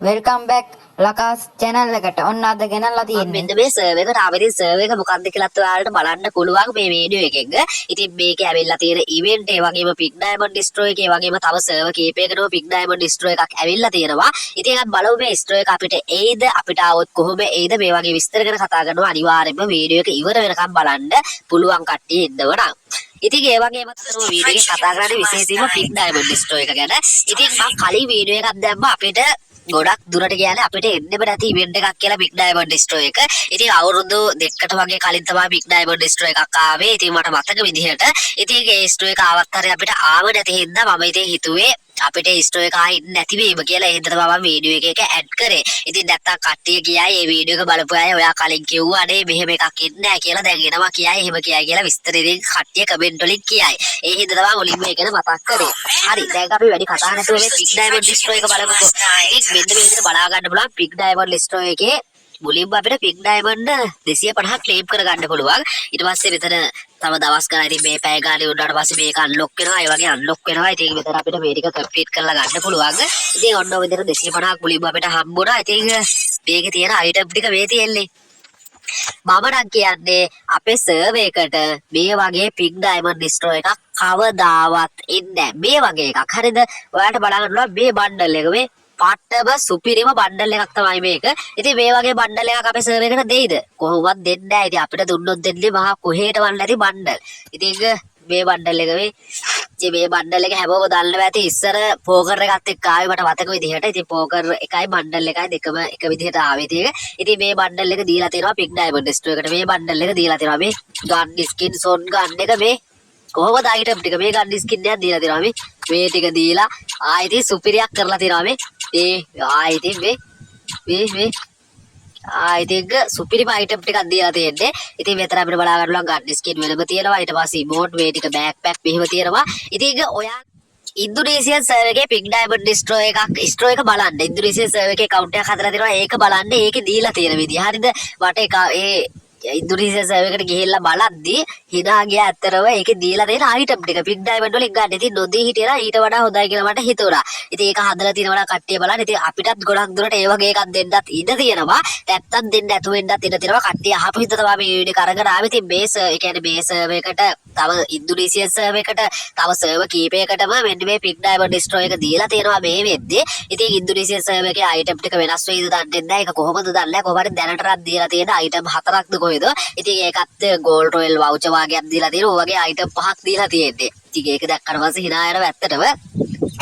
Welcome back ලකාස් channel එකට. ඔන්න අද ගෙනල්ලා තියෙන්නේ. මෙන්න මේ සර්වර් එකට ආවෙදී සර්වර් එක මොකක්ද කියලාත් ඔයාලට බලන්න පුළුවන් මේ වීඩියෝ එකෙන්. ඉතින් මේකේ ඇවිල්ලා තියෙන ඉවෙන්ට් ඒ වගේම පික් ඩයමන්ඩ් ඩිස්ට්‍රොය එක ඒ වගේම තව සර්වර් කීපයකටම පික් ඩයමන්ඩ් ඩිස්ට්‍රොය එකක් ඇවිල්ලා තියෙනවා. ඉතින් ඒකත් බලමු මේ ඩිස්ට්‍රොය එක අපිට එයිද අපිට ආවොත් කොහොම එයිද මේ වගේ විස්තර ගැන කතා කරනවා. අනිවාර්යයෙන්ම වීඩියෝ එක ඉවර වෙනකම් බලන්න පුළුවන් කට්ටිය ඉන්නව නම්. ඉතින් ඒ වගේම තමයි වීඩියෝ එකේ කතා කරන්නේ විශේෂයෙන්ම පික් ඩයමන්ඩ් ඩිස්ට්‍රොය එක ගැන. ඉතින් මම කලින් වීඩියෝ එකක් දැම්මා අපිට ගොඩක් දුරට ගියානේ අපිට එන්නෙම නැති ඉවෙන්ට් එකක් කියලා බිග් ඩයමන්ඩ් ඩිස්ට්‍රොය එක. ඉතින් අවුරුදු දෙකකට වගේ කලින් තමයි බිග් ඩයමන්ඩ් ඩිස්ට්‍රොය එකක් ආවේ. ඉතින් මට මතක විදිහට ඉතින් ඒ ඩිස්ට්‍රොය එක ආවත් හරිය අපිට ආව නැති හින්දා මම ඉතින් හිතුවේ අපිට ඩිස්ට්‍රොය එක ආයි නැති වේම කියලා. ඒ හින්දා තමයි මම වීඩියෝ එක ඇඩ් කරේ. ඉතින් නැත්තම් කට්ටිය කියයි මේ වීඩියෝ එක බලපු අය ඔයා කලින් කිව්වා නේ මෙහෙම එකක් ඉන්නේ නැහැ කියලා. දැන් එනවා කියයි එහෙම කියයි කියලා විස්තරයෙන් කට්ටිය කමෙන්ට් වලින් කියයි. ඒ හින්දා තමයි මුලින්ම ඒක මතක් කරේ. හරි දැන් අපි වැඩි කතා නැතුව මේ පික් ඩයමන්ඩ් ඩිස්ට්‍රොය එක බලමුකෝ. ඉතින් මෙන්න මේ විදිහට බලා ගන්න පුළුවන් පික් ඩයමන්ඩ් ඩිස්ට්‍රොය එකේ මුලින්ම අපිට පික් ඩයමන්ඩ් 250ක් ක්ලේම් කරගන්න පුළුවන්. ඊට පස්සේ මෙතන තව දවස් ගානක් ඉතින් මේ පැය ගානේ උඩට පස්සේ මේක අන්ලොක් වෙනවා. ඒ වගේ අන්ලොක් වෙනවා. ඉතින් මෙතන අපිට මේ ටික කම්ප්ලීට් කරලා ගන්න පුළුවන්. ඉතින් ඔන්න ඔය විදිහට 250ක් මුලින්ම අපිට හම්බුණා. ඉතින් මේකේ තියෙන අයිටම් ටික මේ තියෙන්නේ. මම නම් කියන්නේ අපේ සර්වර් එකට මේ වගේ පික් ඩයමන්ඩ් ඩිස්ට්‍රොය එකක් කවදාවත් එන්නේ නැහැ. මේ වගේ එකක්. හරිද? ඔයාලට බලන්න පුළුවන් මේ බණ්ඩල් එක මේ පාටම සුපිරිම බණ්ඩල් එකක් තමයි මේක. ඉතින් මේ වගේ බණ්ඩල් එකක් අපේ සර්වර් එකට දෙයිද? කොහොමවත් දෙන්නේ නැහැ. ඉතින් අපිට දුන්නොත් දෙන්නේ මහා කොහෙටවත් නැති බණ්ඩල්. ඉතින් මේ බණ්ඩල් එක මේ බණ්ඩල් එක හැමෝම දන්නවා ඇති. ඉස්සර පෝකර් එකත් එක්ක ආවේ මට මතක විදිහට. ඉතින් පෝකර් එකයි බණ්ඩල් එකයි දෙකම එක විදිහට ආවේ ඒක. ඉතින් මේ බණ්ඩල් එක දීලා තියෙනවා පික් ඩයමන්ඩ් ඩිස්ට්‍රොය එකට. මේ බණ්ඩල් එක දීලා තියෙනවා මේ ගන් ස්කින් සොන් ගන් එක මේ කොහොමද අයිටම් ටික මේ ගන් ස්කින් එකක් දීලා තියෙනවා මේ ටික දීලා ආයිති සුපිරියක් කරලා තියෙනවා මේ ආයිති මේ ආයිතික සුපිරිම අයිටම් ටිකක් දීලා තියෙන්නේ. ඉතින් මෙතන අපිට බලා ගන්න පුළුවන් ගන් ස්කින් වෙනම තියෙනවා. ඊට පස්සේ ඉමෝට් මේ ටික බෑක් පැක් මෙහෙම තියෙනවා. ඉතින් ඔයා ඉන්දුනීසියන් සර්වර් එකේ පික් ඩයමන්ඩ් ඩිස්ට්‍රොය එක බලන්න. ඉන්දුනීසියන් සර්වර් එකේ account එකක් හදලා තියෙනවා. ඒක බලන්න. ඒකේ දීලා තියෙන විදිය. හරිද? මට ඒ ඉන්දුනීසියන් සර්වර් එකට ගිහිල්ලා බලද්දි හිනා ගියා ඇත්තරම ඒකේ දීලා තියෙන අයිටම් ටික පික් ඩයමන්ඩ් වලින් ගන්න. ඉතින් නොදී හිටියලා ඊට වඩා හොඳයි කියලා මට හිතුණා. ඉතින් ඒක හදලා තියෙනවා කට්ටිය බලන්න. ඉතින් අපිටත් ගොඩක් දුරට ඒ වගේ එකක් දෙන්නත් ඉඩ තියෙනවා. නැත්තම් දෙන්න ඇතු වෙන්නත් ඉඩ තියෙනවා. කට්ටිය අහපු හින්දා තමයි මේ වීඩියෝ එක අරගෙන ආවේ. ඉතින් මේ ඒ කියන්නේ මේ සර්වර් එකට තව ඉන්දුනීසියන් සර්වර් එකට තව සර්වර් කීපයකටම මෙන්න මේ පික් ඩයමන්ඩ් ඩිස්ට්‍රොය එක දීලා තියෙනවා මේ වෙද්දී. ඉතින් ඉන්දුනීසියන් සර්වර් එකේ අයිටම් ටික වෙනස් වෙයිද දන්නේ නැහැ. ඒක කොහොමද දන්නේ නැහැ. කොහොම හරි දැනටවත් දීලා තියෙන අයිටම් 4ක්ද කොහෙද. ඉතින් ඒකත් ගෝල්ඩ් රොයල් වවුචර් වගේක් දීලා තියෙනවා. ඔය වගේ අයිටම් 5ක් දීලා තියෙන්නේ. ඉතින් ඒක දැක්කට පස්සේ hina යනවා ඇත්තටම.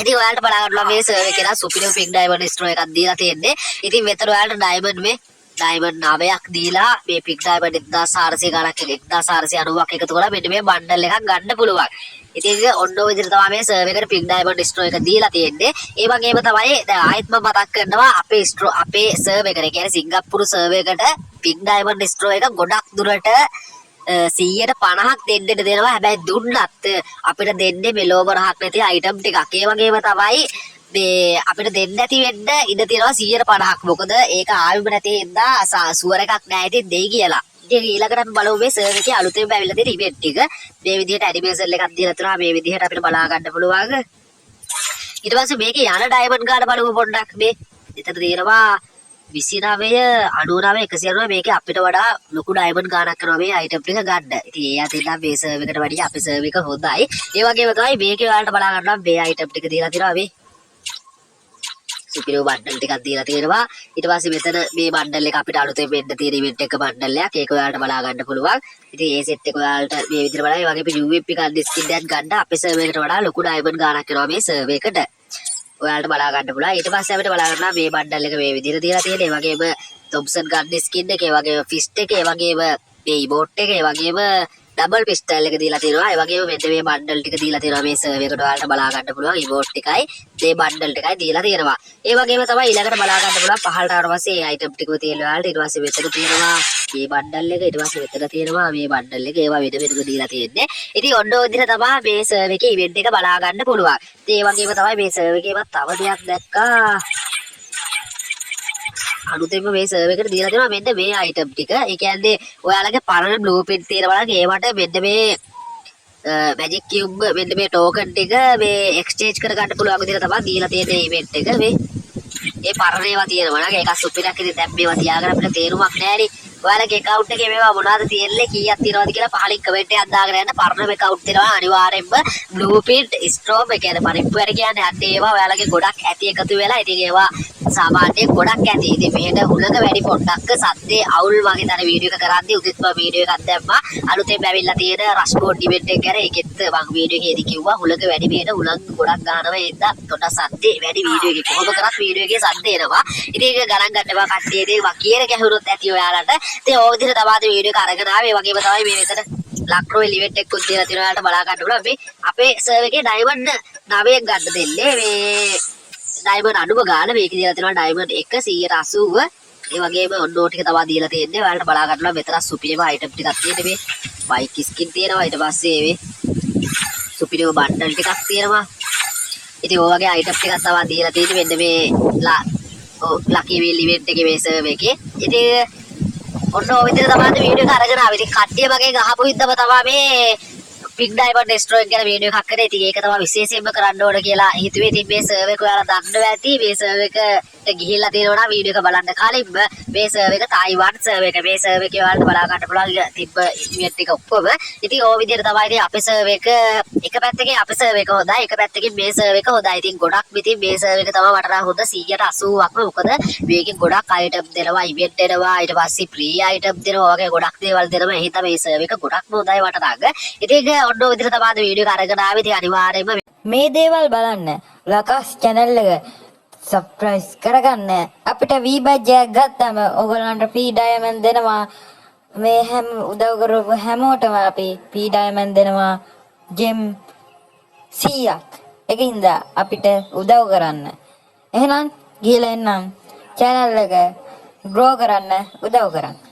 ඉතින් ඔයාලට බලන්න පුළුවන් මේ සර්වර් එකේ නම් සුපිරිම පික් ඩයමන්ඩ් ඩිස්ට්‍රොය එකක් දීලා තියෙන්නේ. ඉතින් මෙතන ඔයාලට ඩයමන්ඩ් 9ක් දීලා මේ පික් ඩයමන්ඩ් 1400 ගණක් 1490ක් එකතු කරලා මෙන්න මේ බණ්ඩල් එකක් ගන්න පුළුවන්. ඉතින් ඔන්න ඔය විදිහට තමයි මේ සර්වර් එකට පික් ඩයමන්ඩ් ඩිස්ට්‍රොය එක දීලා තියෙන්නේ. ඒ වගේම තමයි දැන් ආයෙත් මම මතක් කරනවා අපේ සර්වර් එකට කියන්නේ සිංගප්පූරු සර්වර් එකට පික් ඩයමන්ඩ් ඩිස්ට්‍රොය එක ගොඩක් දුරට 150ක් දෙන්න දෙනවා. හැබැයි දුන්නත් අපිට දෙන්නේ මෙලෝම රහක් නැති අයිටම් ටිකක්. ඒ වගේම තමයි මේ අපිට දෙන්න ඇති වෙන්න ඉඩ තියෙනවා 150ක්. මොකද ඒක ආවෙම නැති හින්දා සුවර එකක් නැහැ. ඉතින් දෙයි කියලා. ඉතින් ඊළඟට අපි බලමු මේ සර්වර් එකේ අලුතෙන් ඇවිල්ලා තියෙන ඉවෙන්ට් ටික. මේ විදිහට ඇනිමේෂන් එකක් දීලා තියෙනවා. මේ විදිහට අපිට බලා ගන්න පුළුවන්. ඊට පස්සේ මේකේ යන ඩයමන්ඩ් ගාන බලමු පොඩ්ඩක් මේ. එතන තියෙනවා 29 99 190 මේකේ අපිට වඩා ලොකු ඩයමන්ඩ් ගානක් කරනවා මේ අයිටම් ටික ගන්න. ඉතින් ඒ අතින් නම් මේ සර්වර් එකට වඩා අපේ සර්වර් එක හොඳයි. ඒ වගේම තමයි මේකේ ඔයාලට බලා ගන්නවා මේ අයිටම් ටික දීලා තියෙනවා මේ. සුපිරිම බණ්ඩල් ටිකක් දීලා තියෙනවා. ඊට පස්සේ මෙතන මේ බණ්ඩල් එක අපිට අලුතෙන් වෙන්න තියෙන ඉවෙන්ට් එක බණ්ඩල් එකක්. ඒක ඔයාලට බලා ගන්න පුළුවන්. ඉතින් ඒ සෙට් එක ඔයාලට මේ විදිහට බලන්න. ඒ වගේම UMP ගන්න ස්කින් එකක් ගන්න අපේ සර්වර් එකට වඩා ලොකු ඩයමන්ඩ් ගානක් කරනවා මේ සර්වර් එකට. ඔයාලට බලා ගන්න පුළුවන්. ඊට පස්සේ අපිට බලා ගන්නවා මේ බණ්ඩල් එක මේ විදිහට දීලා තියෙන. ඒ වගේම තොම්සන් ගන්න ස්කින් එක, ඒ වගේම ෆිස්ට් එක, ඒ වගේම මේ ඉමෝට් එක, ඒ වගේම ඩබල් පිස්ටල් එක දීලා තියෙනවා. ඒ වගේම මෙන්න මේ බණ්ඩල් ටික දීලා තියෙනවා මේ සර්වර් එකට ඔයාලට බලා ගන්න පුළුවන්. ඉමෝට් එකයි මේ බණ්ඩල් ටිකයි දීලා තියෙනවා. ඒ වගේම තමයි ඊළඟට බලා ගන්න පුළුවන් පහළට ආවට පස්සේ මේ අයිටම් ටිකව තියෙනවා ඔයාලට. ඊට පස්සේ මෙතන තියෙනවා මේ බණ්ඩල් එක, ඊට පස්සේ මෙතන තියෙනවා මේ බණ්ඩල් එක. ඒවා වෙන වෙනම දීලා තියෙන්නේ. ඉතින් ඔන්න ඔය විදිහට තමයි මේ සර්වර් එකේ ඉවෙන්ට් එක බලා ගන්න පුළුවන්. ඉතින් ඒ වගේම තමයි මේ සර්වර් එකේවත් තව දෙයක් දැක්කා. අලුතෙන්ම මේ සර්වර් එකට දීලා තියෙනවා මෙන්න මේ අයිටම් ටික. ඒ කියන්නේ ඔයාලගේ පරණ බ්ලූප්‍රින්ට් තියෙනවා නම් ඒවට මෙන්න මේ මැජික් කියුබ් මෙන්න මේ ටෝකන් ටික මේ එක්ස්චේන්ජ් කර ගන්න පුළුවන් විදිහට තමයි දීලා තියෙන ඉවෙන්ට් එක මේ. ඒ පරණ ඒවා තියෙනවා නේද? ඒක සුපිරියක් ඉතින් දැන් මේවා තියාගෙන අපිට තේරුමක් නැහැ නේ. ඔයාලගේ account එකේ මේවා මොනවද තියෙන්නේ කීයක් තියෙනවද කියලා පහලින් කමෙන්ට් එකක් දාගෙන යන්න. පරණ account තියෙනවා අනිවාර්යෙන්ම blueprint storm ඒ කියන්නේ පරිප්පු වැඩ කියන්නේ අත් ඒවා ඔයාලගේ ගොඩක් ඇති එකතු වෙලා. ඉතින් ඒවා සාමාන්‍යයෙන් ගොඩක් ඇති. ඉතින් මෙහෙට හුලඟ වැඩි පොඩ්ඩක් සද්දේ අවුල් වගේ තර වීඩියෝ එක කරද්දී උදිත් මම වීඩියෝ එකක් දැම්මා. අලුතෙන් ඇවිල්ලා තියෙන රෂ්බෝඩ් ඉවෙන්ට් එක ගැන ඒකෙත් මම වීඩියෝ එකේදී කිව්වා හුලඟ වැඩි මෙහෙට හුලඟ ගොඩක් ගන්නවා ඒත් පොඩ්ඩක් සද්දේ වැඩි වීඩියෝ එකේ කොහොම කරත් වීඩියෝ එකේ සද්ද එනවා. ඉතින් ඒක ගණන් ගන්න එපා කට්ටිය. ඉතින් මම කියන ගැහුනොත් ඇති ඔයාලට. ඉතින් ඕක විදිහට තමයි වීඩියෝ එක අරගෙන ආවේ. ඒ වගේම තමයි මේ මෙතන ලක්රෝල් ඉවෙන්ට් එකකුත් දීලා තියෙනවා. ඔයාලට බලා ගන්න පුළුවන්. මේ අපේ සර්වර් එකේ ඩයමන්ඩ් 9ක් ගන්න දෙන්නේ. මේ ඩයමන්ඩ් අඩුම ගාන මේක දීලා තියෙනවා ඩයමන්ඩ් 180. ඒ වගේම ඔන්නෝ ටික තමයි දීලා තියෙන්නේ. ඔයාලට බලා ගන්න පුළුවන්. මෙතන සුපිරිම අයිටම් ටිකක් තියෙන්නේ මේ. බයික් ස්කින් තියෙනවා. ඊට පස්සේ මේ සුපිරිම බණ්ඩල් ටිකක් තියෙනවා. ඉතින් ඔය වගේ අයිටම් ටිකක් තමයි දීලා තියෙන්නේ මෙන්න මේ ලකි වීල් ඉවෙන්ට් එකේ මේ සර්වර් එකේ. ඉතින් ඔන්න ඔය විදිහට තමයි වීඩියෝ එක අරගෙන ආවේ. ඉතින් කට්ටිය මගෙන් අහපු හින්දාම තමයි මේ පික් ඩයමන්ඩ් ඩෙස්ට්‍රොයි ගැන වීඩියෝ එකක් කරේ. ඉතින් ඒක තමයි විශේෂයෙන්ම කරන්න ඕන කියලා හිතුවේ. ඉතින් මේ සර්වර් එක ඔයාලා දන්නව ඇති. මේ සර්වර් එකට ගිහිල්ලා තියෙනවා නම් වීඩියෝ එක බලන්න කලින්ම මේ සර්වර් එක තායිවාන් සර්වර් එක. මේ සර්වර් එකේ ඔයාලට බලා ගන්න පුළුවන් තිබ්බ ඉවෙන්ට් එක ඔක්කොම. ඉතින් ඔය විදිහට තමයි ඉතින් අපේ සර්වර් එක එක පැත්තකින් අපේ සර්වර් එක හොඳයි. එක පැත්තකින් මේ සර්වර් එක හොඳයි. ඉතින් ගොඩක් ඉතින් මේ සර්වර් එක තමයි වටරා හොඳ 180ක්ම. මොකද මේකෙන් ගොඩක් අයිටම් දෙනවා, ඉවෙන්ට් එනවා, ඊට පස්සේ ෆ්‍රී අයිටම් දෙනවා. වගේ ගොඩක් දේවල් දෙනවා. ඒ හින්දා මේ සර්වර් එක ගොඩක්ම හොඳයි වටරාග. ඉතින් ඔන්න ඔය විදිහට තමයි වීඩියෝ එක අරගෙන ආවේ. ඉතින් අනිවාර්යයෙන්ම මේ දේවල් බලන්න ලකාස් channel එක සබ්ස්ක්‍රයිබ් කරගන්න. අපිට V badge එකක් ගත්තම ඔයගොල්ලන්ට P diamond දෙනවා. මේ හැම උදව් කරපු හැමෝටම අපි P diamond දෙනවා gem 100ක්. ඒකින්ද අපිට උදව් කරන්න. එහෙනම් ගිහලා එන්නම් channel එක grow කරන්න උදව් කරන්න.